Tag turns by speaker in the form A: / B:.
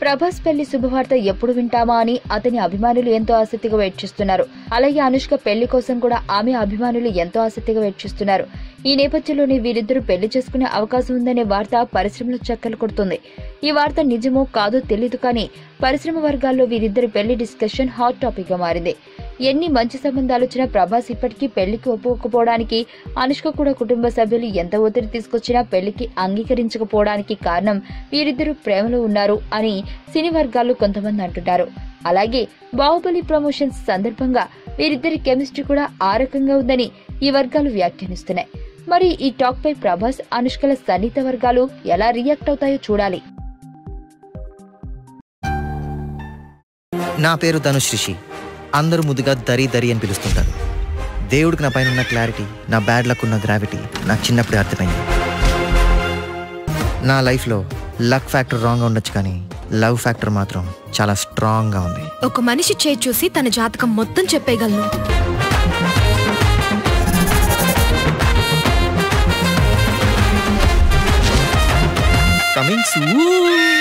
A: ప్రభాస్ పెళ్లి శుభవార్త ఎప్పుడు వింటామా అని అతని అభిమానులు ఎంతో ఆసక్తిగా వెయిట్ చేస్తున్నారు. అలాగే అనుష్క పెళ్లి కోసం కూడా ఆమె అభిమానులు ఎంతో ఆసక్తిగా వెయిట్ చేస్తున్నారు. ఈ నేపథ్యంలోనే వీరిద్దరూ పెళ్లి చేసుకునే అవకాశం ఉందనే వార్త పరిశ్రమలో చక్కర్లు కొడుతుంది. ఈ వార్త నిజమో కాదో తెలీదు కానీ పరిశ్రమ వర్గాల్లో వీరిద్దరి పెళ్లి డిస్కషన్ హాట్ టాపిక్ గా మారింది. ఎన్ని మంచి సంబంధాలు వచ్చినా ప్రభాస్ ఇప్పటికీ పెళ్లికి ఒప్పుకోకపోవడానికి, అనుష్క కూడా కుటుంబ సభ్యులు ఎంత ఒత్తిడి తీసుకొచ్చినా పెళ్లికి అంగీకరించకపోవడానికి కారణం వీరిద్దరూ ప్రేమలో ఉన్నారు అని సినీ వర్గాల్లో కొంతమంది అంటున్నారు. అలాగే బాహుబలి ప్రమోషన్స్ సందర్భంగా వీరిద్దరి కెమిస్ట్రీ కూడా ఆ రకంగా ఉందని ఈ వర్గాలు వ్యాఖ్యానిస్తున్నాయి. మరి ఈ టాక్ పై ప్రభాస్, అనుష్కల సన్నిహిత వర్గాలు ఎలా రియాక్ట్ అవుతాయో చూడాలి.
B: నా పేరు ధనుష్ రిషి. అందరూ ముద్దుగా దరి దరి అని పిలుస్తుంటారు. దేవుడికి నా పైన ఉన్న క్లారిటీ, నా బ్యాడ్ లక్ ఉన్న గ్రావిటీ నాకు చిన్నప్పుడే అర్థమైంది. నా లైఫ్లో లక్ ఫ్యాక్టర్ రాంగ్గా ఉండొచ్చు కానీ లవ్ ఫ్యాక్టర్ మాత్రం చాలా స్ట్రాంగ్గా ఉంది.
C: ఒక మనిషి చేయి చూసి తన జాతకం మొత్తం చెప్పేయగలను.
B: Coming soon.